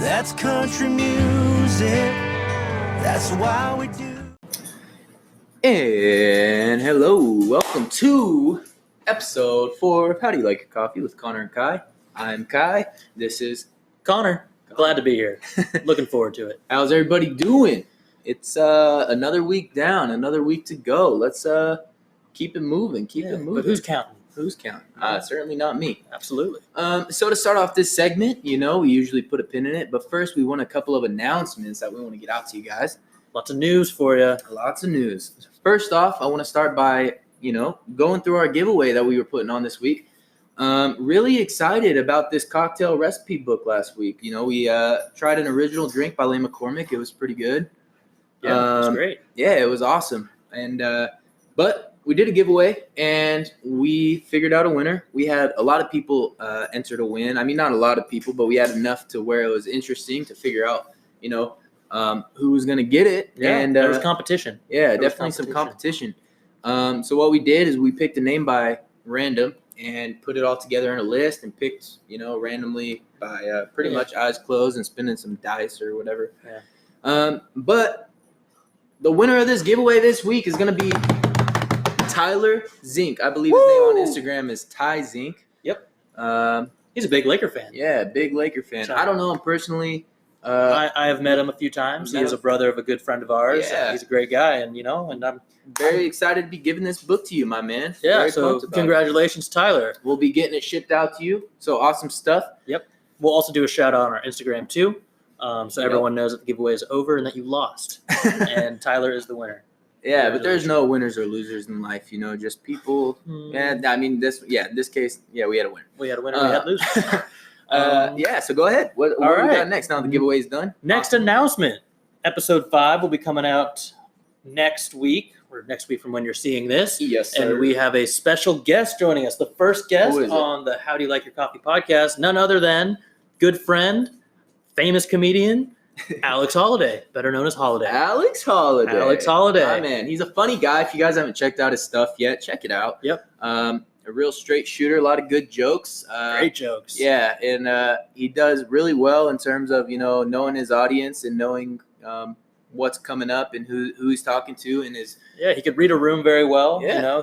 That's country music. That's why we do. And hello, welcome to episode 4 of How Do You Like Your Coffee with Connor and Kai. I'm Kai. This is Connor. Glad to be here. Looking forward to it. How's everybody doing? It's another week down, another week to go. Let's keep it moving. But who's counting? Who's counting? Certainly not me. Absolutely. So to start off this segment, we usually put a pin in it, but first we want a couple of announcements that we want to get out to you guys. Lots of news for you. Lots of news. First off, I want to start by, going through our giveaway that we were putting on this week. Really excited about this cocktail recipe book last week. We tried an original drink by Leigh McCormick. It was pretty good. Yeah, it was great. Yeah, it was awesome. And but we did a giveaway, and we figured out a winner. We had a lot of people enter to win. I mean, not a lot of people, but we had enough to where it was interesting to figure out, who was going to get it. Yeah, and there was competition. Yeah, definitely some competition. So what we did is we picked a name by random and put it all together in a list and picked, randomly by pretty much eyes closed and spinning some dice or whatever. Yeah. But the winner of this giveaway this week is going to be Tyler Zink. I believe his name on Instagram is Ty Zink. Yep. He's a big Laker fan. Yeah, big Laker fan. Sorry. I don't know him personally. I have met him a few times. He is a brother of a good friend of ours. Yeah. He's a great guy, and I'm very excited to be giving this book to you, my man. Yeah, very so congratulations, Tyler. We'll be getting it shipped out to you. So awesome stuff. Yep. We'll also do a shout out on our Instagram too. So everyone knows that the giveaway is over and that you lost. And Tyler is the winner. Yeah, but there's no winners or losers in life, just people. And I mean, in this case, we had a winner. We had a winner, we had losers. So go ahead. What we got next? Now the giveaway is done. Next announcement. Episode 5 will be coming out next week, or next week from when you're seeing this. Yes, sir. And we have a special guest joining us. The first guest on the How Do You Like Your Coffee podcast, none other than good friend, famous comedian, Alex Holiday, better known as Holiday. Alex Holiday. My man. He's a funny guy. If you guys haven't checked out his stuff yet, check it out. Yep. A real straight shooter, a lot of good jokes. Great jokes. Yeah, and he does really well in terms of, knowing his audience and knowing what's coming up and who he's talking to and his. Yeah, he could read a room very well. Yeah.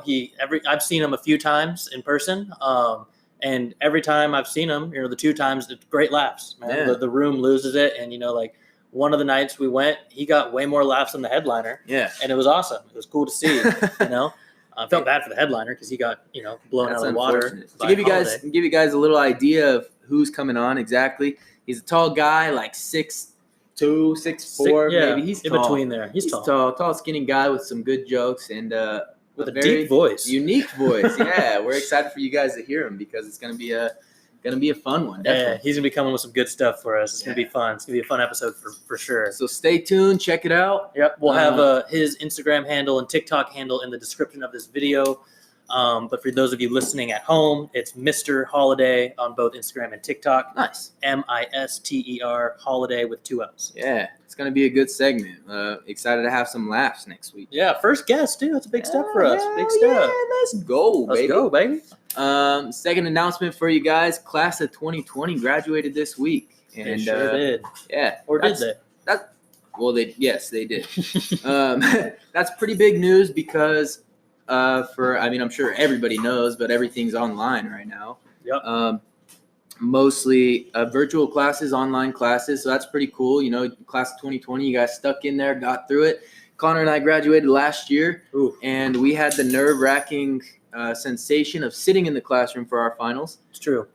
I've seen him a few times in person. And every time I've seen him, the 2 times, it's great laughs, man. Yeah. The room loses it. And, one of the nights we went, he got way more laughs than the headliner. Yeah. And it was awesome. It was cool to see, I felt bad for the headliner because he got, blown out of the water. To give you guys a little idea of who's coming on exactly, he's a tall guy, like 6'2", 6'4", maybe. He's in tall. Between there. He's tall, skinny guy with some good jokes and with a very deep voice. Unique voice. Yeah, we're excited for you guys to hear him because it's gonna be a fun one. Definitely. Yeah, he's gonna be coming with some good stuff for us. It's gonna be fun. It's gonna be a fun episode for sure. So stay tuned, check it out. Yep, we'll have his Instagram handle and TikTok handle in the description of this video. But for those of you listening at home, it's Mr. Holiday on both Instagram and TikTok. Nice. Mister Holiday with 2 L's. Yeah, it's going to be a good segment. Excited to have some laughs next week. Yeah, first guest, dude. That's a big step for us. Big step. Yeah, let's go, baby. Second announcement for you guys. Class of 2020 graduated this week. And, they sure did. Yeah. Or did they? Yes, they did. That's pretty big news because I'm sure everybody knows, but everything's online right now. Yep. Mostly virtual classes, online classes. So that's pretty cool. Class of 2020, you guys stuck in there, got through it. Connor and I graduated last year. Ooh. And we had the nerve-wracking sensation of sitting in the classroom for our finals. It's true.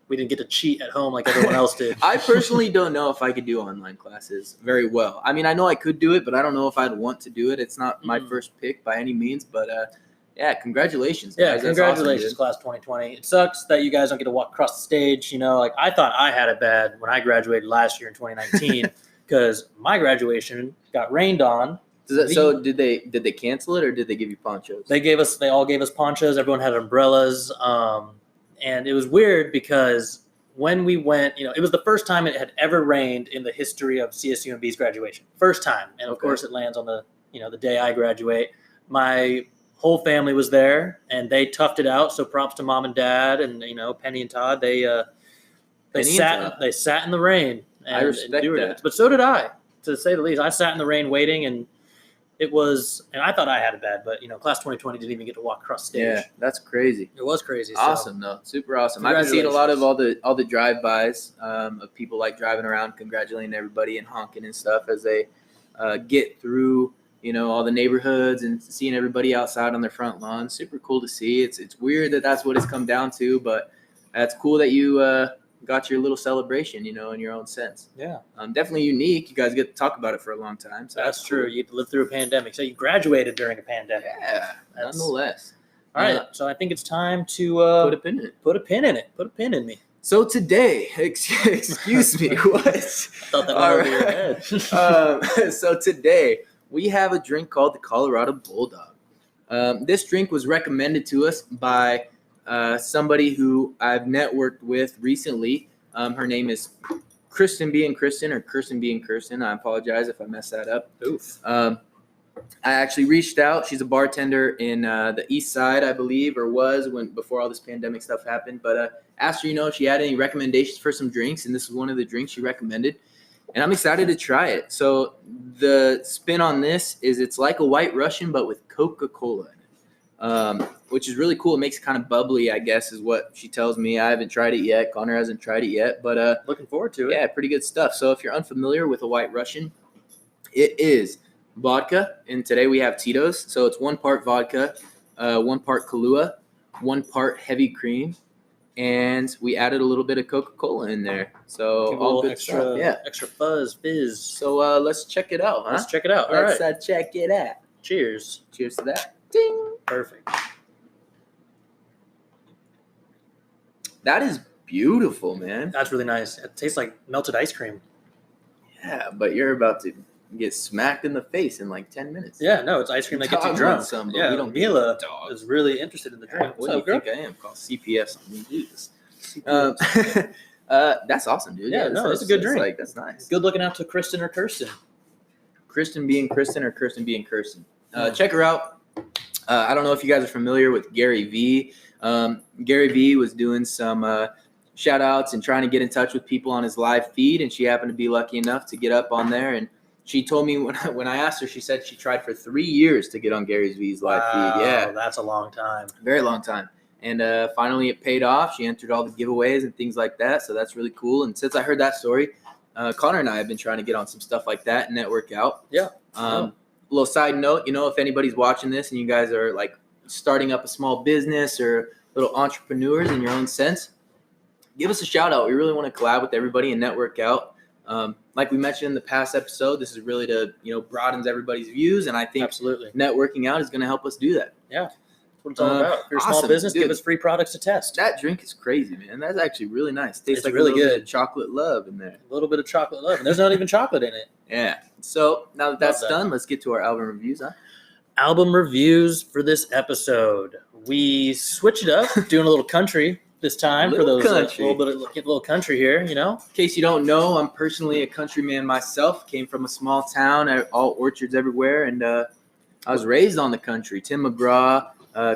We didn't get to cheat at home like everyone else did. I personally don't know if I could do online classes very well. I mean, I know I could do it, but I don't know if I'd want to do it. It's not my first pick by any means, but congratulations, guys. Yeah, congratulations, class 2020. It sucks that you guys don't get to walk across the stage. I thought I had it bad when I graduated last year in 2019 because my graduation got rained on. So did they cancel it or did they give you ponchos? They all gave us ponchos. Everyone had umbrellas. And it was weird because when we went, it was the first time it had ever rained in the history of CSUMB's graduation. First time. And of course it lands on the day I graduate. My whole family was there and they toughed it out. So props to mom and dad and, Penny and Todd. They sat in the rain and I respect endured that. it. But so did I, to say the least. I sat in the rain waiting, and it was, and I thought I had it bad, but class 2020 didn't even get to walk across stage. Yeah, that's crazy. It was crazy. So. Awesome, though. Super awesome. I've been seeing a lot of Congratulations. all the drive-bys of people like driving around, congratulating everybody and honking and stuff as they get through, all the neighborhoods and seeing everybody outside on their front lawn. Super cool to see. It's weird that that's what it's come down to, but it's cool that you got your little celebration, in your own sense. Yeah. Definitely unique. You guys get to talk about it for a long time. So That's true. cool. You lived through a pandemic. So you graduated during a pandemic. Yeah, nonetheless. All right. So I think it's time to Put a pin in it. put a pin in it. Put a pin in me. So today, excuse me, what? I thought that went All over your right. head. So today we have a drink called the Colorado Bulldog. This drink was recommended to us by somebody who I've networked with recently. Her name is Kristen B. and Kristen, or Kirsten B. and Kirsten. I apologize if I messed that up. Oof. I actually reached out. She's a bartender in the East Side, I believe, or was before all this pandemic stuff happened. But asked her, if she had any recommendations for some drinks, and this was one of the drinks she recommended. And I'm excited to try it. So the spin on this is it's like a White Russian, but with Coca-Cola in it, which is really cool. It makes it kind of bubbly, I guess, is what she tells me. I haven't tried it yet. Connor hasn't tried it yet, but Looking forward to it. yeah, pretty good stuff. So if you're unfamiliar with a White Russian, it is vodka, and today we have Tito's. So it's 1 part vodka, 1 part Kahlua, 1 part heavy cream, and we added a little bit of Coca-Cola in there. So Give a all little good extra, stuff. Yeah. extra fizz. So let's check it out, huh? Let's check it out. All right. Let's check it out. Cheers. Cheers to that. Ding. Perfect. That is beautiful, man. That's really nice. It tastes like melted ice cream. Yeah, but you're about to get smacked in the face in like 10 minutes. Yeah, no, it's ice cream that gets you Dog drunk. wants some, but Yeah, we don't Mila dog. is really interested in the drink. What do you think I am? Call CPS on me. Jesus. CPS. That's awesome, dude. Yeah, no, it's a good drink. That's nice. Good looking out to Kristen or Kirsten. Kristen being Kristen or Kirsten being Kirsten. Check her out. I don't know if you guys are familiar with Gary V. Gary V was doing some shout outs and trying to get in touch with people on his live feed, and she happened to be lucky enough to get up on there. And she told me when I asked her, she said she tried for 3 years to get on Gary V's live feed. Yeah, that's a long time. very long time. And finally it paid off. She entered all the giveaways and things like that. So that's really cool. And since I heard that story, Connor and I have been trying to get on some stuff like that and network out. Yeah. Little side note, if anybody's watching this and you guys are like starting up a small business or little entrepreneurs in your own sense, give us a shout out. We really want to collab with everybody and network out. Like we mentioned in the past episode, this is really to, broadens everybody's views. And I think Absolutely. networking out is going to help us do that. Yeah. That's what it's all about. If you're a small Awesome, business, dude. give us free products to test. That drink is crazy, man. That's actually really nice. Tastes It's like really a little good. bit of chocolate love in there. A little bit of chocolate love. And there's not even chocolate in it. Yeah. So now that that's that. done, let's get to our album reviews, huh? Album reviews for this episode. We switch it up, doing a little country this time for Little those country. little country here, In case you don't know, I'm personally a countryman myself. Came from a small town, all orchards everywhere, and I was raised on the country. Tim McGraw,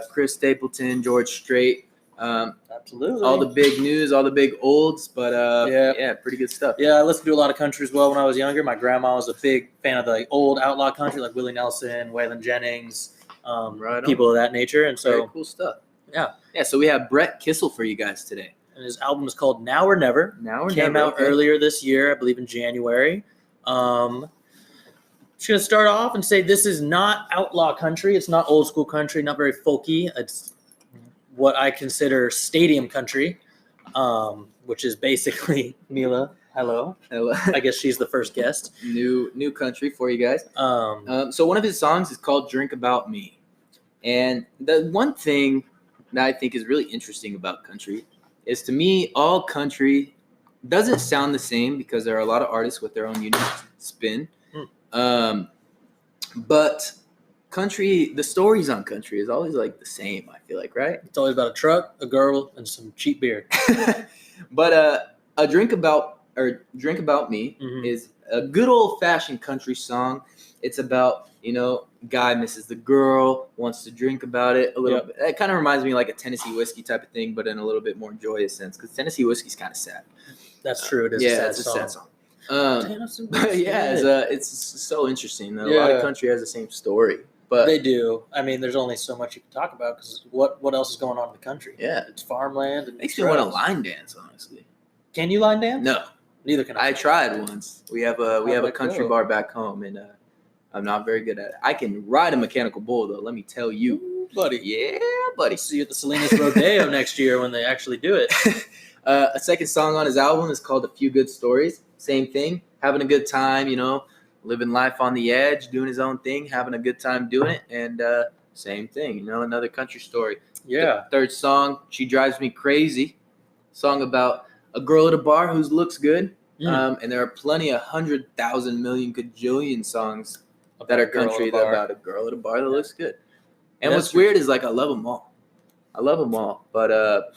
Chris Stapleton, George Strait, Absolutely. all the big news, all the big olds, but Yeah. pretty good stuff. Yeah, I listened to a lot of country as well when I was younger. My grandma was a big fan of the old outlaw country, like Willie Nelson, Waylon Jennings, Right on. people of that nature. And Very so, cool stuff. yeah. Yeah, so we have Brett Kissel for you guys today. And his album is called Now or Never. Now or Came Never, out okay. earlier this year, I believe in January. Just going to start off and say this is not outlaw country. It's not old school country, not very folky. It's what I consider stadium country, which is basically Mila. Hello. I guess she's the first guest. New country for you guys. So one of his songs is called Drink About Me. And the one thing that I think is really interesting about country is, to me, all country doesn't sound the same because there are a lot of artists with their own unique spin. But country, the stories on country is always like the same, I feel like, right? It's always about a truck, a girl, and some cheap beer. But a Drink About Me Mhm. is a good old fashioned country song. It's about, guy misses the girl, wants to drink about it a little Yep. bit. That kind of reminds me of like a Tennessee whiskey type of thing, but in a little bit more joyous sense, because Tennessee whiskey's kind of sad. That's true. It is Yeah, a sad it's a song. sad song. But yeah, it's so interesting. A lot Yeah. of country has the same story, but They do. I mean, there's only so much you can talk about because what else is going on in the country? yeah, It's farmland. And makes me want to drugs. line dance. Honestly, Can you line dance? no, Neither can I. I tried once. We have a How'd that country go? bar back home, and I'm not very good at it. I can ride a mechanical bull though. Let me tell you, Ooh, buddy. yeah, buddy. See you at the Salinas Rodeo next year when they actually do it. A second song on his album is called "A Few Good Stories." Same thing, having a good time, living life on the edge, doing his own thing, having a good time doing it, and same thing, another country story. Yeah. Third song, "She Drives Me Crazy," song about a girl at a bar who looks good. And there are plenty of 100,000 million gajillion songs that are country about a girl at a bar that looks good. And That's what's true. weird is like I love them all. But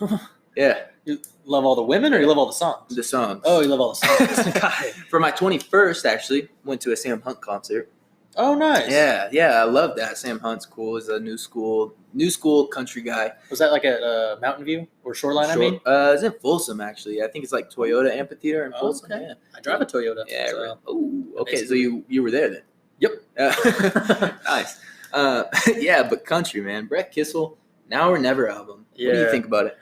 yeah, You love all the women or you love all the songs? the songs. Oh, you love all the songs. Got it. For my 21st, actually, went to a Sam Hunt concert. Oh, nice. Yeah, I love that. Sam Hunt's cool. He's a new school country guy. Was that like at Mountain View or Shoreline? I mean, It's in Folsom actually. I think it's like Toyota Amphitheater in Oh, Folsom. okay. Yeah, I drive a Toyota. yeah. so- Right. Oh, okay. So basically- you were there then. Yep. Nice. Yeah, but country, man. Brett Kissel, Now or Never album. What do you Yeah. think about it?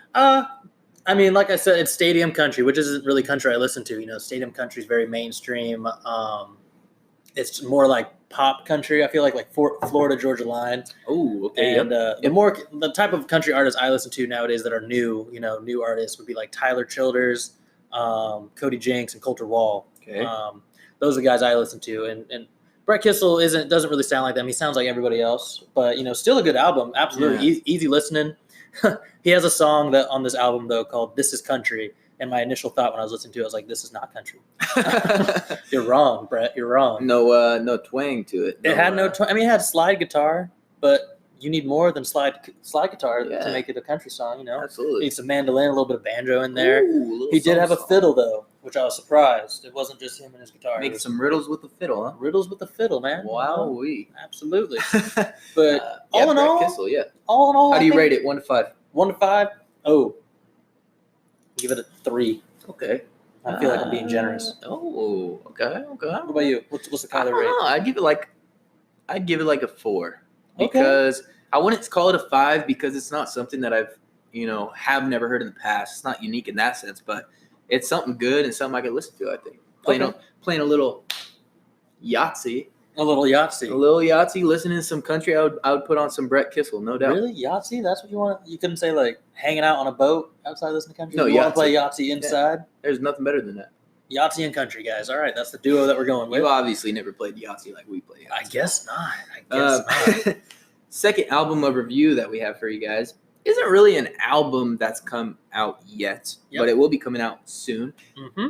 I mean, like I said, it's stadium country, which isn't really country I listen to. Stadium country is very mainstream. It's more like pop country. I feel like Florida Georgia Line, Oh, okay. and the type of country artists I listen to nowadays that are new. New artists would be like Tyler Childers, Cody Jinks, and Coulter Wall. Okay. Those are the guys I listen to, and Brett Kissel doesn't really sound like them. He sounds like everybody else, but still a good album. Absolutely easy listening. He has a song that on this album though called "This Is Country," and my initial thought when I was listening to it, I was like, "This is not country." You're wrong, Brett. You're wrong. No twang to it. It had no. I mean, it had slide guitar, but you need more than slide guitar Yeah. to make it a country song. You Absolutely. need some mandolin, a little bit of banjo in there. Ooh, little He did have a song. fiddle though, which I was surprised. It wasn't just him and his guitar. It Make was some riddles with the fiddle, huh? riddles with the fiddle, man. Wow. Absolutely. But all in Brett all, Kissel, yeah. all in all, How I do you think rate it? 1 to 5. 1 to 5? Oh, give it a 3. Okay. I feel like I'm being generous. Oh, okay. What about you? What's the I Kyler don't rate? know. I'd give it like a 4 Okay. because I wouldn't call it a 5 because it's not something that I've have never heard in the past. It's not unique in that sense, but it's something good and something I could listen to. I think playing a little Yahtzee, A little Yahtzee. listening to some country. I would put on some Brett Kissel, no doubt. Really? Yahtzee? That's what you want? You couldn't say like hanging out on a boat outside listening to country? No, you want Yahtzee. to play Yahtzee inside? There's nothing better than that. Yahtzee and country, guys. All right, that's the duo that we're going with. You obviously never played Yahtzee like we play. I Yahtzee. guess not. Second album of review that we have for you guys isn't really an album that's come out yet, but it will be coming out soon. Mm-hmm.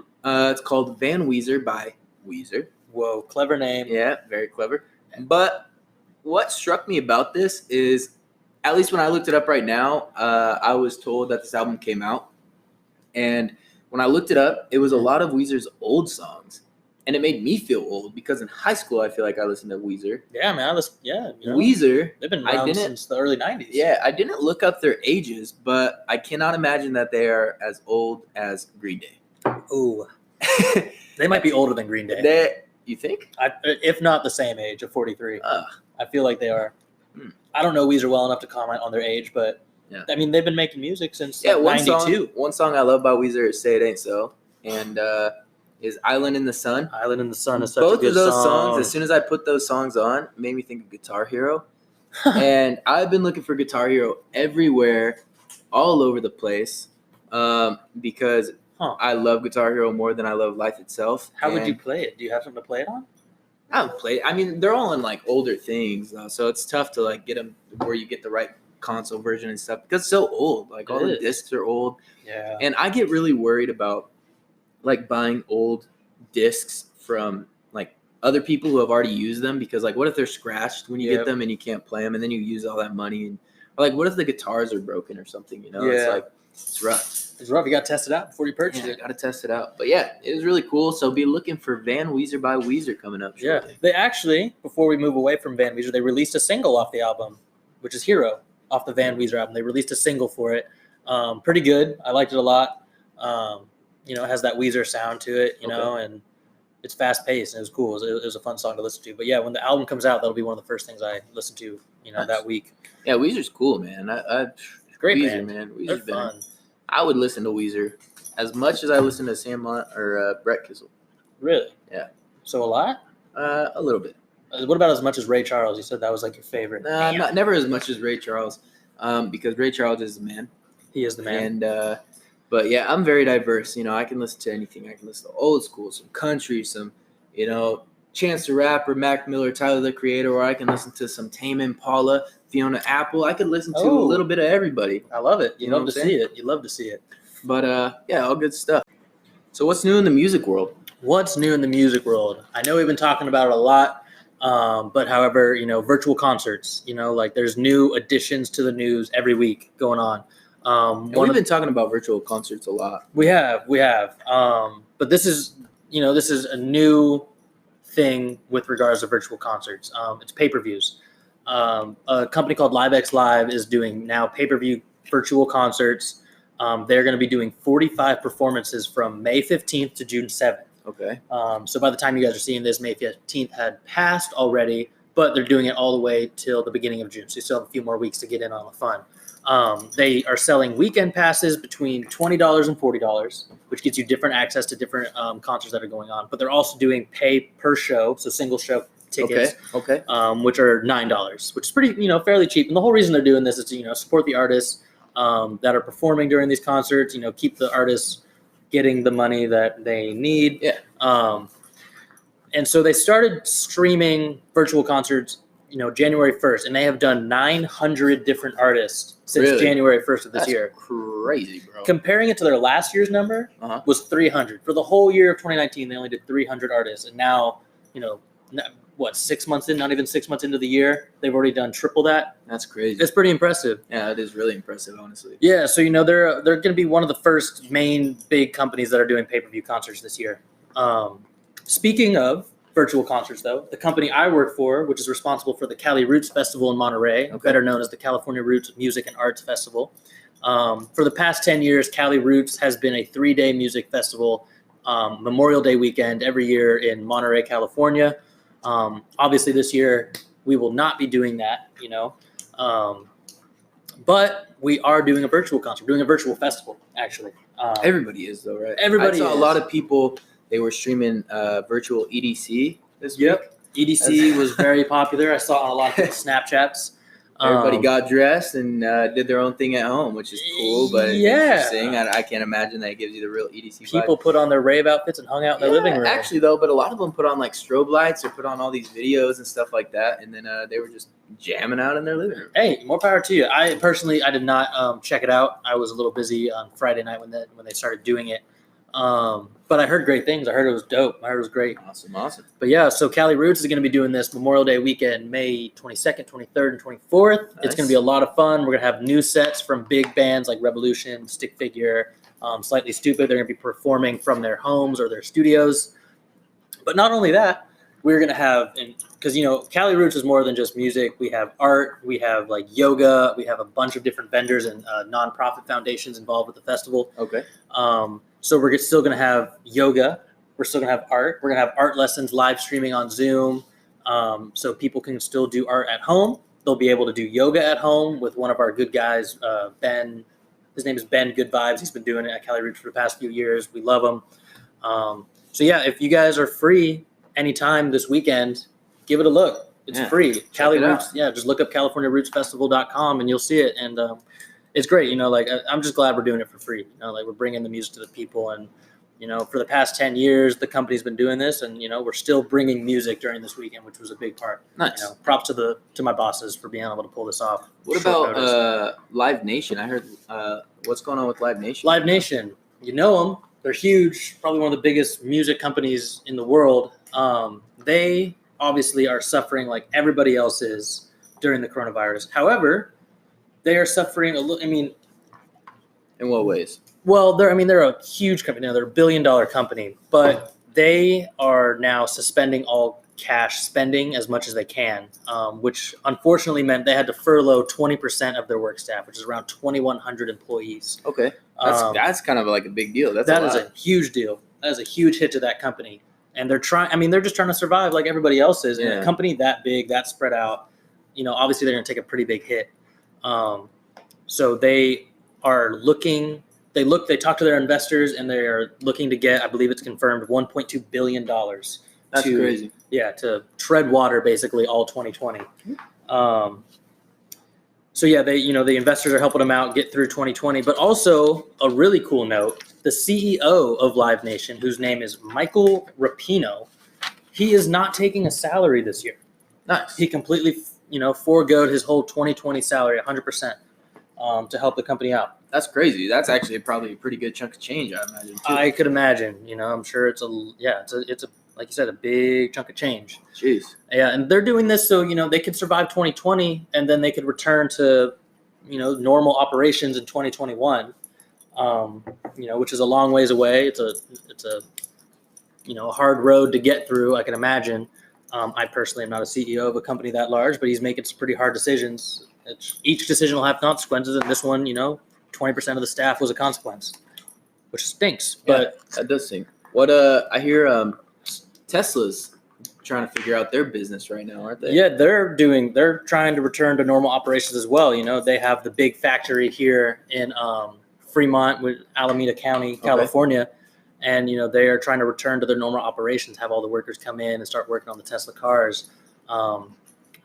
It's called Van Weezer by Weezer. Whoa, clever name. Yeah, very clever. But what struck me about this is, at least when I looked it up right now, I was told that this album came out. And when I looked it up, it was a lot of Weezer's old songs. And it made me feel old because in high school, I feel like I listened to Weezer. Yeah, man. Weezer, They've been I around didn't- since the early 90s. yeah, I didn't look up their ages, but I cannot imagine that they are as old as Green Day. Ooh. They might be older than Green Day. You think? If not the same age of 43. Ugh. I feel like they are. Hmm. I don't know Weezer well enough to comment on their age, but Yeah. I mean, they've been making music since Yeah, like 92. One song I love about Weezer is "Say It Ain't So," and is "Island in the Sun." Island in the Sun is such Both a good of those song. songs, as soon as I put those songs on, made me think of Guitar Hero. And I've been looking for Guitar Hero everywhere, all over the place, because I love Guitar Hero more than I love life itself. How would you And play it? Do you have something to play it on? I haven't played. I mean, they're all in like older things, so it's tough to like get them where you get the right console version and stuff because it's so old. Like all the discs are old. Yeah. And I get really worried about like buying old discs from like other people who have already used them because like what if they're scratched when you get them and you can't play them and then you use all that money and or like what if the guitars are broken or something, It's like it's rough. It's rough. You got to test it out before you purchase it. Got to test it out. But yeah, it was really cool. So be looking for Van Weezer by Weezer coming up shortly. Yeah. They actually, before we move away from Van Weezer, they released a single off the album, which is Hero, off the Van Weezer album. They released a single for it. Pretty good. I liked it a lot. It has that Weezer sound to it, know, and It's fast paced and it was cool. It was a fun song to listen to. But yeah, when the album comes out, that'll be one of the first things I listen to, Nice. that week. Yeah, Weezer's cool, man. Great Weezer, band. man. They're Weezer's been. fun. I would listen to Weezer as much as I listen to Brett Kissel. Really? Yeah. So a lot? A little bit. What about as much as Ray Charles? You said that was like your favorite. Never as much as Ray Charles, because Ray Charles is the man. He is the man. And but yeah, I'm very diverse. I can listen to anything. I can listen to old school, some country, some Chance the Rapper, Mac Miller, Tyler the Creator, or I can listen to some Tame Impala, Fiona Apple. I could listen to a little bit of everybody. I love it. You know love to what I'm see it. You love to see it. But yeah, all good stuff. So what's new in the music world? What's new in the music world? I know we've been talking about it a lot, but however, virtual concerts. Like there's new additions to the news every week going on. And we've been talking about virtual concerts a lot. We have. But this is a new thing with regards to virtual concerts. It's pay-per-views. A company called LiveX Live is doing now pay-per-view virtual concerts. They're going to be doing 45 performances from May 15th to June 7th. Okay. So by the time you guys are seeing this, May 15th had passed already, but they're doing it all the way till the beginning of June. So you still have a few more weeks to get in on the fun. They are selling weekend passes between $20 and $40, which gets you different access to different concerts that are going on. But they're also doing pay per show, so single show tickets, Okay. which are $9, which is pretty, fairly cheap. And the whole reason they're doing this is to, support the artists that are performing during these concerts. Keep the artists getting the money that they need. Yeah. And so they started streaming virtual concerts, January 1st, and they have done 900 different artists since Really? January 1st of this That's year. crazy, bro. Comparing it to their last year's number was 300. For the whole year of 2019, they only did 300 artists. And now, 6 months in, not even 6 months into the year, they've already done triple that. That's crazy. It's pretty impressive. Yeah, it is really impressive, honestly. Yeah, so, they're going to be one of the first main big companies that are doing pay-per-view concerts this year. Speaking of virtual concerts, though, the company I work for, which is responsible for the Cali Roots Festival in Monterey, better known as the California Roots Music and Arts Festival. For the past 10 years, Cali Roots has been a 3-day music festival, Memorial Day weekend every year in Monterey, California. Obviously, this year, we will not be doing that, but we are doing a virtual concert, doing a virtual festival, actually. Everybody is, though, right? Everybody I saw is. a lot of people. They were streaming virtual EDC this week. Yep. EDC was very popular. I saw on a lot of people's Snapchats. Everybody got dressed and did their own thing at home, which is cool, but Yeah. interesting. I can't imagine that it gives you the real EDC People put on their rave outfits and hung out in their living room. Actually, though, but a lot of them put on like strobe lights or put on all these videos and stuff like that, and then they were just jamming out in their living room. Hey, more power to you. I did not check it out. I was a little busy on Friday night when they started doing it. But I heard great things. I heard it was dope. I heard it was great. Awesome. But yeah, so Cali Roots is going to be doing this Memorial Day weekend, May 22nd, 23rd, and 24th. It's Nice. going to be a lot of fun. We're going to have new sets from big bands like Revolution, Stick Figure, Slightly Stupid. They're going to be performing from their homes or their studios. But not only that, we're going to have, because, Cali Roots is more than just music. We have art. We have like yoga. We have a bunch of different vendors and nonprofit foundations involved with the festival. Okay. So we're still going to have yoga. We're still going to have art. We're going to have art lessons live streaming on Zoom. So people can still do art at home. They'll be able to do yoga at home with one of our good guys, Ben. His name is Ben Good Vibes. He's been doing it at Cali Roots for the past few years. We love him. So yeah, if you guys are free anytime this weekend, give it a look. It's free. Cali Roots. Yeah, just look up CaliforniaRootsFestival.com and you'll see it. And it's great. I'm just glad we're doing it for free. We're bringing the music to the people. And, for the past 10 years, the company's been doing this. And, we're still bringing music during this weekend, which was a big part. Nice. Props to my bosses for being able to pull this off. What Short about notice. Live Nation? I heard what's going on with Live Nation? Live Nation? You know them. They're huge. Probably one of the biggest music companies in the world. They obviously are suffering like everybody else is during the coronavirus. However, they are suffering a little. In what ways? Well, they're a huge company now. They're $1 billion company, but they are now suspending all cash spending as much as they can, which unfortunately meant they had to furlough 20% of their work staff, which is around 2,100 employees. Okay, that's kind of like a big deal. That's a huge deal. That is a huge hit to that company. and they're trying. I mean, they're just trying to survive like everybody else is. And Yeah. a company that big, that spread out, obviously they're going to take a pretty big hit. So they are looking. They talk to their investors, and they are looking to get, I believe it's confirmed, $1.2 billion. That's crazy. Yeah, to tread water basically all 2020. So yeah, the investors are helping them out get through 2020. But also a really cool note: the CEO of Live Nation, whose name is Michael Rapino, he is not taking a salary this year. Nice. He completely, foregoed his whole 2020 salary, 100%, to help the company out. That's crazy. That's actually probably a pretty good chunk of change, I imagine. Too. I could imagine. I'm sure it's a like you said, a big chunk of change. Jeez. Yeah, and they're doing this so they could survive 2020, and then they could return to normal operations in 2021. Which is a long ways away. It's a hard road to get through, I can imagine. I personally am not a CEO of a company that large, but he's making some pretty hard decisions. Each decision will have consequences, and this one, 20% of the staff was a consequence, which stinks. But yeah, that does stink. What I hear Tesla's trying to figure out their business right now, aren't they? yeah, they're trying to return to normal operations as well. They have the big factory here in Fremont with Alameda County, California. And, they are trying to return to their normal operations, have all the workers come in and start working on the Tesla cars.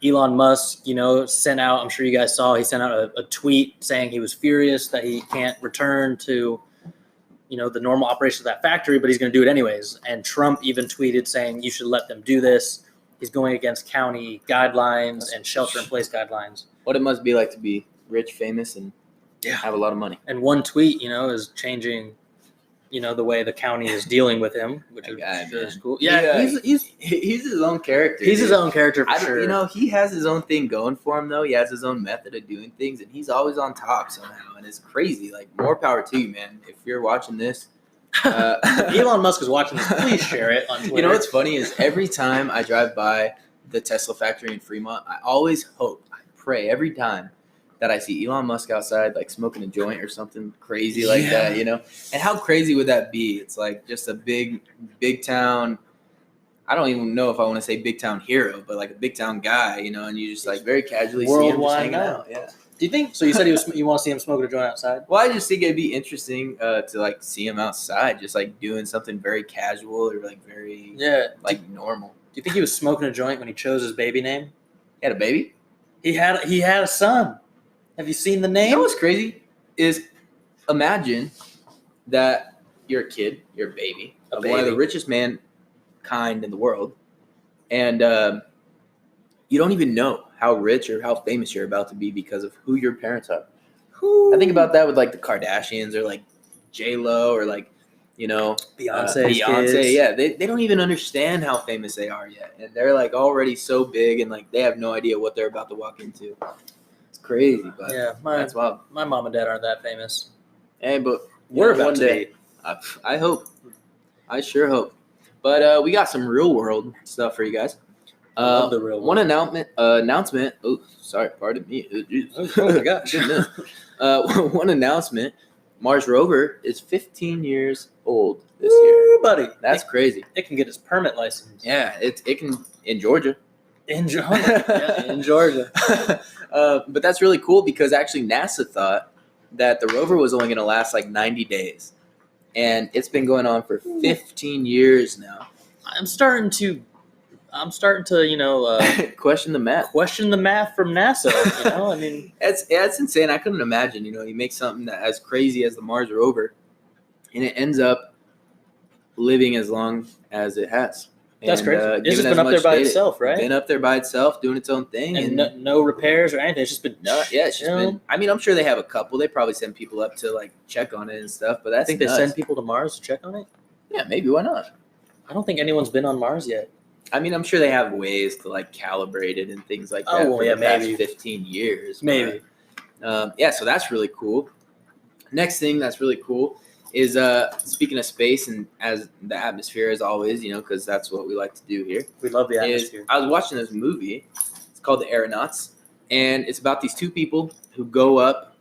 Elon Musk, sent out, I'm sure you guys saw, he sent out a tweet saying he was furious that he can't return to, the normal operation of that factory, but he's going to do it anyways. And Trump even tweeted saying you should let them do this. He's going against county guidelines and shelter-in-place guidelines. What it must be like to be rich, famous, and have a lot of money. And one tweet, is changing the way the county is dealing with him, which is cool. Yeah, he's his own character. He's his own character for sure. He has his own thing going for him, though. He has his own method of doing things, and he's always on top somehow, and it's crazy. Like, more power to you, man. If you're watching this, if Elon Musk is watching this, please share it on Twitter. You know what's funny is every time I drive by the Tesla factory in Fremont, I always hope, I pray every time that I see Elon Musk outside, like smoking a joint or something crazy like that, And how crazy would that be? It's like just a big town. I don't even know if I want to say big town hero, but like a big town guy, and you just like very casually see him just hanging out. Yeah. Do you think? So you said you want to see him smoking a joint outside? Well, I just think it'd be interesting to like see him outside, just like doing something very casual or like very normal. Do you think he was smoking a joint when he chose his baby name? He had a baby? He had a son. Have you seen the name? You know what's crazy is imagine that you're a kid, you're a baby, one of the richest mankind in the world, and you don't even know how rich or how famous you're about to be because of who your parents are. I think about that with like the Kardashians or like J-Lo or like, Beyonce. Kids. Yeah, they don't even understand how famous they are yet, and they're like already so big and like they have no idea what they're about to walk into. Crazy, but that's wild. My mom and dad aren't that famous. Hey, but we're about to be. I hope. I sure hope. But we got some real world stuff for you guys. Love the real world. One announcement. Oh, sorry, pardon me. Oh my gosh. One announcement. Mars rover is 15 years old this year, buddy. That's crazy. It can get its permit license. Yeah, it can in Georgia. In Georgia. But that's really cool because actually NASA thought that the rover was only going to last like 90 days. And it's been going on for 15 years now. I'm starting to question the math. Question the math from NASA, I mean, it's insane. I couldn't imagine, you make something that as crazy as the Mars rover and it ends up living as long as it has. That's crazy. It's just been up there by itself, right? Been up there by itself, doing its own thing, and no repairs or anything. It's just been it's just been. I mean, I'm sure they have a couple. They probably send people up to like check on it and stuff. But I think they send people to Mars to check on it. Yeah, maybe. Why not? I don't think anyone's been on Mars yet. I mean, I'm sure they have ways to like calibrate it and things like that. Oh, yeah, maybe 15 years, maybe. But, so that's really cool. Next thing that's really cool is speaking of space and as the atmosphere as always, because that's what we like to do here. We love the atmosphere. I was watching this movie. It's called The Aeronauts, and it's about these two people who go up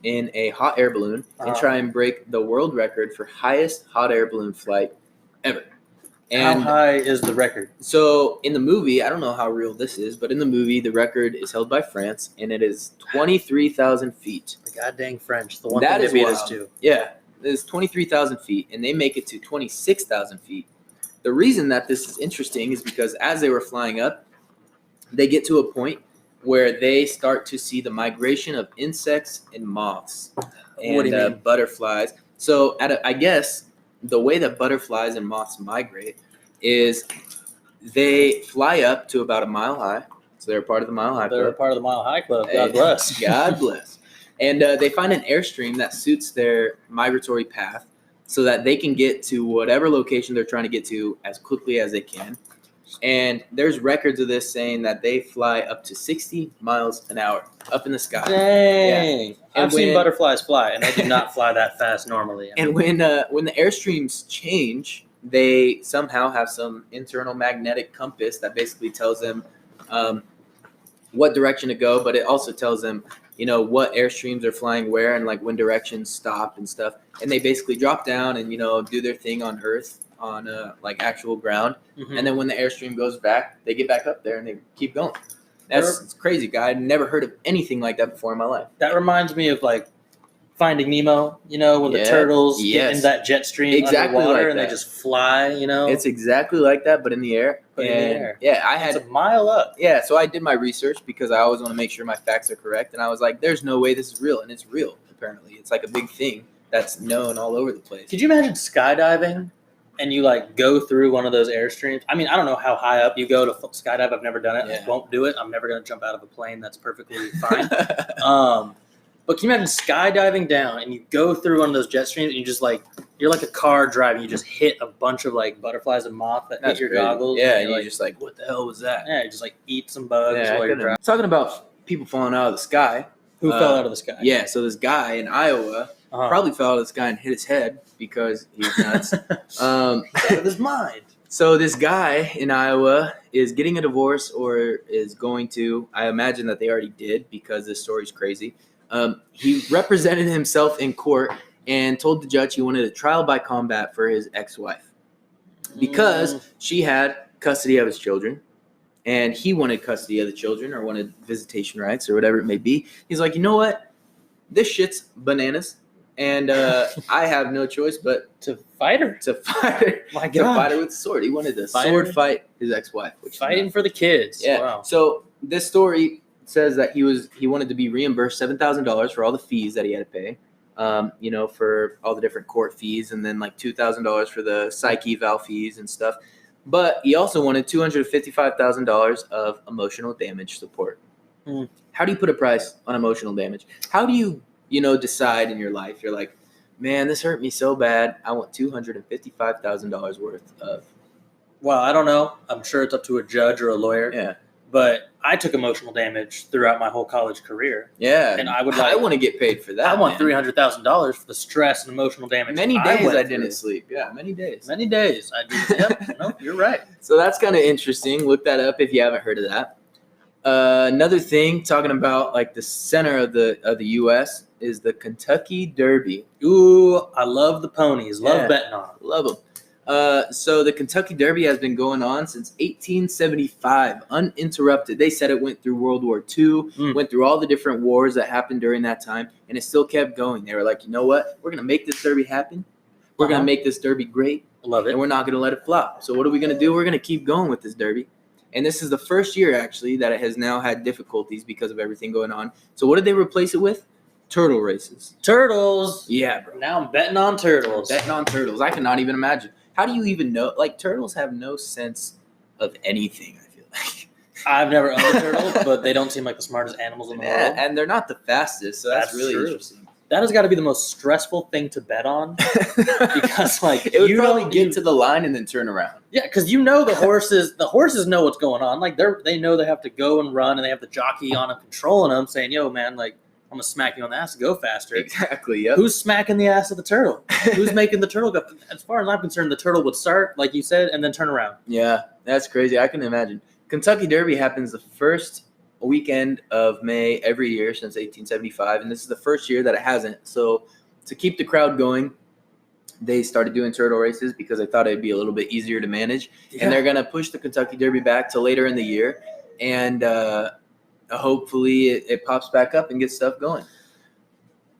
in a hot air balloon and try and break the world record for highest hot air balloon flight ever. And how high is the record? so in the movie, I don't know how real this is, but in the movie, the record is held by France, and it is 23,000 feet. The goddamn French. The one That thing is they beat us wild. to. Yeah, it's 23,000 feet, and they make it to 26,000 feet. The reason that this is interesting is because as they were flying up, they get to a point where they start to see the migration of insects and moths and What do you mean? butterflies. So I guess the way that butterflies and moths migrate is they fly up to about a mile high. So they're part of the Mile High They're Club. part of the Mile High Club. God And- bless. God bless. And they find an airstream that suits their migratory path so that they can get to whatever location they're trying to get to as quickly as they can. And there's records of this saying that they fly up to 60 miles an hour up in the sky. Dang. And I've seen when- butterflies fly, and they do not fly that fast normally. I And mean, when the airstreams change, they somehow have some internal magnetic compass that basically tells them what direction to go, but it also tells them, what airstreams are flying where and like when directions stop and stuff. And they basically drop down and, do their thing on Earth on like actual ground. mhm. And then when the airstream goes back, they get back up there and they keep going. It's crazy, guy. I'd never heard of anything like that before in my life. That reminds me of like Finding Nemo, when the Yeah. turtles get Yes. in that jet stream Exactly underwater like and they that. just fly, It's exactly like that, but in the air. But in the And, air. Yeah, I It's had a mile up. Yeah, so I did my research because I always want to make sure my facts are correct. And I was like, there's no way this is real. And it's real, apparently. It's like a big thing that's known all over the place. Could you imagine skydiving and you like go through one of those airstreams? I mean, I don't know how high up you go to skydive. I've never done it. Yeah. I won't do it. I'm never going to jump out of a plane. That's perfectly fine. But can you imagine skydiving down and you go through one of those jet streams and you just like, you're like a car driving, you just hit a bunch of like butterflies and moths that That's hit your crazy. goggles. Yeah, and and you're you're just like, what the hell was that? yeah, you just like eat some bugs Yeah, while you're driving. talking about people falling out of the sky. Who fell out of the sky? Yeah, so this guy in Iowa Uh-huh. probably fell out of the sky and hit his head because he's nuts. out of his mind. So this guy in Iowa is getting a divorce or is going to. I imagine that they already did because this story's crazy. He represented himself in court and told the judge he wanted a trial by combat for his ex-wife because she had custody of his children and he wanted custody of the children or wanted visitation rights or whatever it may be. He's like, you know what? This shit's bananas. And I have no choice but To fight her. to fight her. My To God. fight her with a sword. He wanted to Fight sword her? fight his ex-wife. Which is Fighting nuts. for the kids. Yeah. Wow. So this story says that he wanted to be reimbursed $7,000 for all the fees that he had to pay. For all the different court fees, and then like $2,000 for the psych eval fees and stuff. But he also wanted $255,000 of emotional damage support. Hmm. How do you put a price on emotional damage? How do you decide in your life? You're like, man, this hurt me so bad. I want $255,000 worth of. Well, I don't know. I'm sure it's up to a judge or a lawyer. Yeah. But I took emotional damage throughout my whole college career. Yeah. And I would I like- want to get paid for that. I want man. $300,000 for the stress and emotional damage. Many days went I didn't through. sleep. Yeah, many days. Many days. I did. Yep. No, you're right. So that's kind of interesting. Look that up if you haven't heard of that. Another thing, talking about like the center of the U.S. is the Kentucky Derby. Ooh, I love the ponies. Love Yeah. betting on them. Love them. So the Kentucky Derby has been going on since 1875, uninterrupted. They said it went through World War II, went through all the different wars that happened during that time, and it still kept going. They were like, you know what? We're going to make this Derby happen. We're going to make this Derby great, Love it. and we're not going to let it flop. So what are we going to do? We're going to keep going with this Derby. And this is the first year, actually, that it has now had difficulties because of everything going on. So what did they replace it with? Turtle races. Turtles. Yeah, bro. Now I'm betting on turtles. Betting on turtles. I cannot even imagine. How do you even know? Like, turtles have no sense of anything, I feel like. I've never owned a turtle, but they don't seem like the smartest animals in the world. And they're not the fastest, so that's That's really true. interesting. That has got to be the most stressful thing to bet on. Because, like, it would you probably don't- get you- to the line and then turn around. Yeah, because the horses know what's going on. Like they know they have to go and run, and they have the jockey on them controlling them, saying, "Yo, man, like I'm gonna smack you on the ass to go faster." Exactly. Yep. Who's smacking the ass of the turtle? Who's making the turtle go? As far as I'm concerned, the turtle would start, like you said, and then turn around. Yeah, that's crazy. I can imagine. Kentucky Derby happens the first weekend of May every year since 1875, and this is the first year that it hasn't. So to keep the crowd going, they started doing turtle races because they thought it'd be a little bit easier to manage. Yeah. And they're going to push the Kentucky Derby back to later in the year. And hopefully it pops back up and gets stuff going.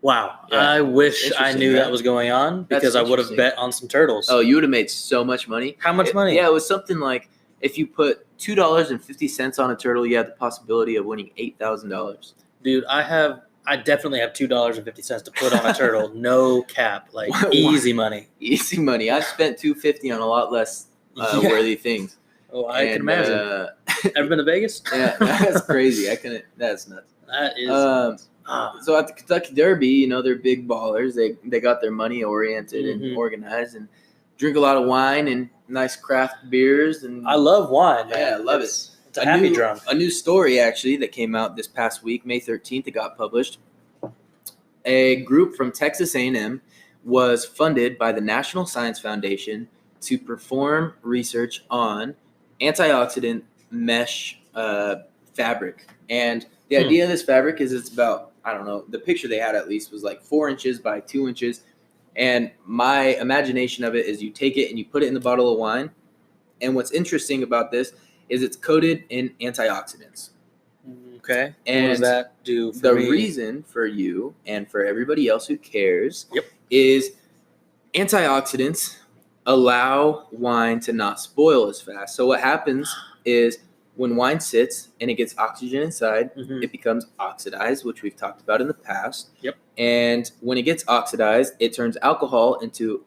Wow. Yeah. I wish I Interesting, knew right? that was going on because I would have interesting. bet on some turtles. Oh, you would have made so much money. How much money? Yeah, it was something like if you put $2.50 on a turtle, you had the possibility of winning $8,000. Dude, I definitely have $2.50 to put on a turtle. No cap. Like easy money. Easy money. I spent $2.50 on a lot less Yeah. worthy things. Oh, I can imagine. Ever been to Vegas? Yeah, that's crazy. I couldn't. That's nuts. That is. So at the Kentucky Derby, they're big ballers. They got their money oriented and organized, and drink a lot of wine and nice craft beers. And I love wine, man. Yeah, I love it. It's a happy drum. A new story actually that came out this past week, May 13th. It got published. A group from Texas A&M was funded by the National Science Foundation to perform research on antioxidant mesh fabric. And the idea of this fabric is it's about, I don't know, the picture they had at least was like 4 inches by 2 inches. And my imagination of it is you take it and you put it in the bottle of wine. And what's interesting about this is it's coated in antioxidants. Okay. And what does that do for the me? reason for you and for everybody else who cares Yep. is antioxidants allow wine to not spoil as fast. So what happens is when wine sits and it gets oxygen inside, Mhm. it becomes oxidized, which we've talked about in the past. Yep. And when it gets oxidized, it turns alcohol into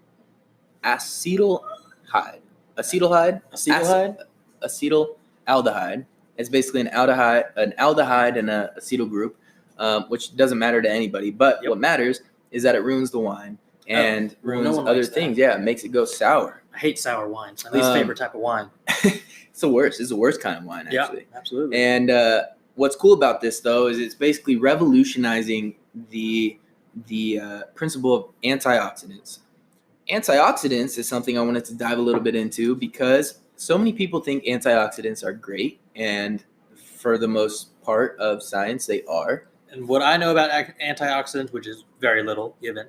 acetaldehyde. Acetaldehyde? Acetaldehyde? Acetaldehyde. It's basically an aldehyde and an acetyl group, which doesn't matter to anybody. But what matters is that it ruins the wine and ruins no one other likes that. things. Yeah, it makes it go sour. I hate sour wines. My least favorite type of wine. It's the worst. It's the worst kind of wine, actually. Yeah, absolutely. And what's cool about this, though, is it's basically revolutionizing the principle of antioxidants. Antioxidants is something I wanted to dive a little bit into because so many people think antioxidants are great, and for the most part of science, they are. And what I know about antioxidants, which is very little given,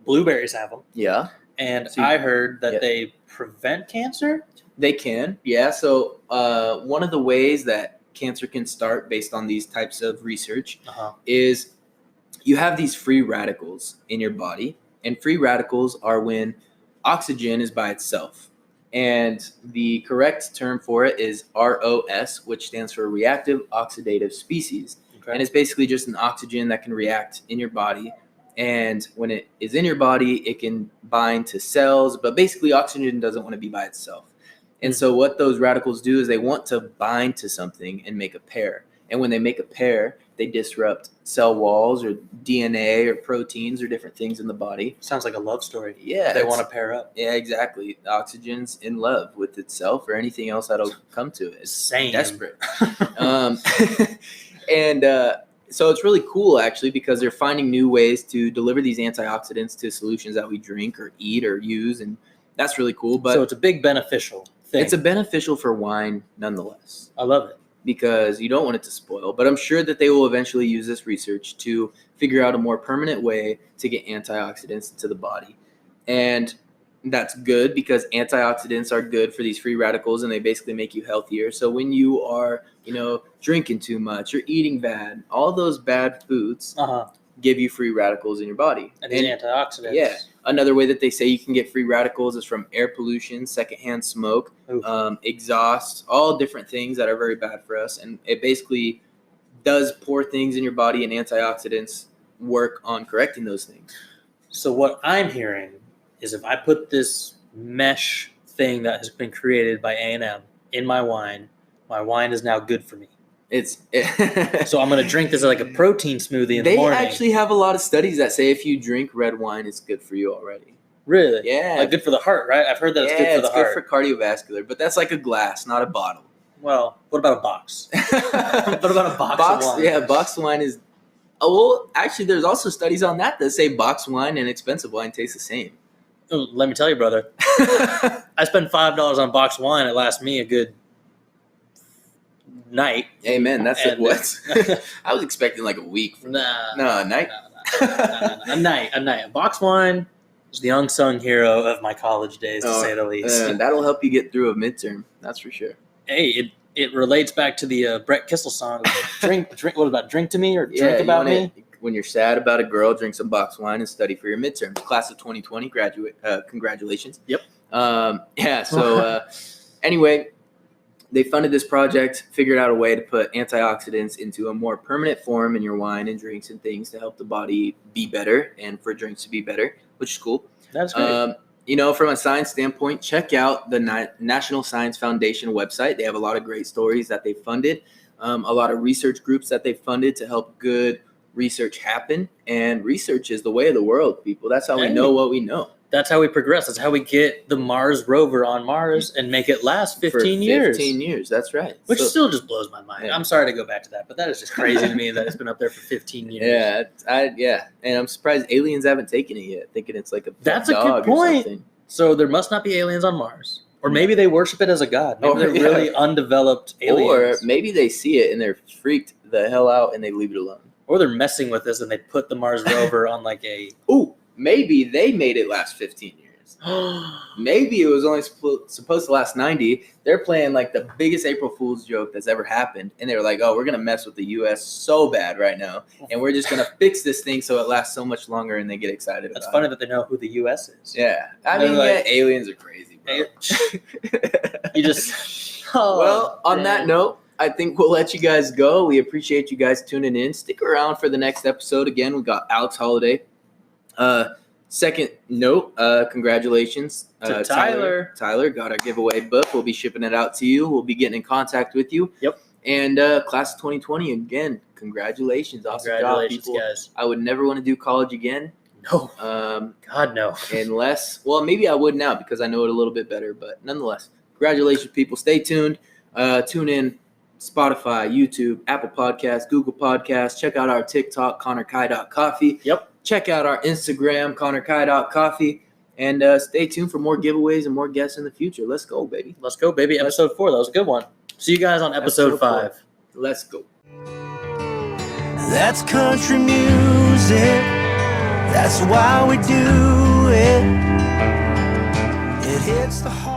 blueberries have them. Yeah, And So I heard that yeah. they prevent cancer. they can. Yeah, so one of the ways that cancer can start based on these types of research is you have these free radicals in your body, and free radicals are when oxygen is by itself. And the correct term for it is ROS, which stands for reactive oxidative species. Okay. And it's basically just an oxygen that can react in your body. And when it is in your body, it can bind to cells. But basically, oxygen doesn't want to be by itself. And so what those radicals do is they want to bind to something and make a pair. And when they make a pair, they disrupt cell walls or DNA or proteins or different things in the body. Sounds like a love story. Yeah. They want to pair up. Yeah, exactly. The oxygen's in love with itself or anything else that'll come to it. It's Same. desperate. So it's really cool, actually, because they're finding new ways to deliver these antioxidants to solutions that we drink or eat or use. And that's really cool. But So it's a big beneficial thing. it's a beneficial for wine nonetheless, I love it. because you don't want it to spoil. But I'm sure that they will eventually use this research to figure out a more permanent way to get antioxidants into the body. And that's good because antioxidants are good for these free radicals and they basically make you healthier. So when you are, drinking too much or eating bad, all those bad foods give you free radicals in your body. And these antioxidants. Yeah. Another way that they say you can get free radicals is from air pollution, secondhand smoke, exhaust, all different things that are very bad for us. And it basically does poor things in your body, and antioxidants work on correcting those things. So what I'm hearing is if I put this mesh thing that has been created by A&M in my wine is now good for me. So I'm going to drink this like a protein smoothie in the morning. They actually have a lot of studies that say if you drink red wine, it's good for you already. Really? Yeah. Like good for the heart, right? I've heard that it's good for the heart. It's good for cardiovascular, but that's like a glass, not a bottle. Well, what about a box? What about a box of wine? Yeah, boxed wine is... Oh, well, actually, there's also studies on that say boxed wine and expensive wine taste the same. Oh, let me tell you, brother. I spent $5 on boxed wine. It lasts me a good night. Amen. That's it. What? I was expecting like a week. Nah. No, a night. A night. A boxed wine He's the unsung hero of my college days, to say the least. That'll help you get through a midterm. That's for sure. Hey, it relates back to the Brett Kissel song. Drink. What about drink to me or drink about me? When you're sad about a girl, drink some box wine and study for your midterms. Class of 2020, graduate. Congratulations. Yep. So anyway, they funded this project, figured out a way to put antioxidants into a more permanent form in your wine and drinks and things to help the body be better and for drinks to be better, which is cool. That's great. From a science standpoint, check out the National Science Foundation website. They have a lot of great stories that they funded, a lot of research groups that they funded to help good research happen. And research is the way of the world, people. That's how we know what we know. That's how we progress. That's how we get the Mars rover on Mars and make it last 15 years. 15 years, that's right. Which still just blows my mind. Yeah. I'm sorry to go back to that, but that is just crazy to me that it's been up there for 15 years. Yeah. And I'm surprised aliens haven't taken it yet, thinking it's like a That's a dog good point. Or something. So there must not be aliens on Mars. Or maybe they worship it as a god. Maybe they're really undeveloped aliens. Or maybe they see it and they're freaked the hell out and they leave it alone. Or they're messing with us and they put the Mars rover on like a... Ooh, maybe they made it last 15 years. Maybe it was only supposed to last 90. They're playing like the biggest April Fool's joke that's ever happened. And they were like, oh, we're going to mess with the U.S. so bad right now. And we're just going to fix this thing so it lasts so much longer and they get excited about it. That's funny that they know who the U.S. is. Yeah. I mean, aliens are crazy, bro. You just... Well, on that note, I think we'll let you guys go. We appreciate you guys tuning in. Stick around for the next episode. Again, we got Alex Holiday. Second note, congratulations to Tyler. Tyler got our giveaway book. We'll be shipping it out to you. We'll be getting in contact with you. Yep. And class of 2020, again, congratulations. Awesome Congratulations, job, people. guys. I would never want to do college again. No. God, no. Unless, well, maybe I would now because I know it a little bit better. But nonetheless, congratulations, people. Stay tuned. Tune in. Spotify, YouTube, Apple Podcasts, Google Podcasts. Check out our TikTok, ConnorKai.coffee. Yep. Check out our Instagram, ConnorKai.coffee. And stay tuned for more giveaways and more guests in the future. Let's go, baby. Let's go, baby. Episode 4. That was a good one. See you guys on episode 5. Let's go. That's country music. That's why we do it. It hits the heart.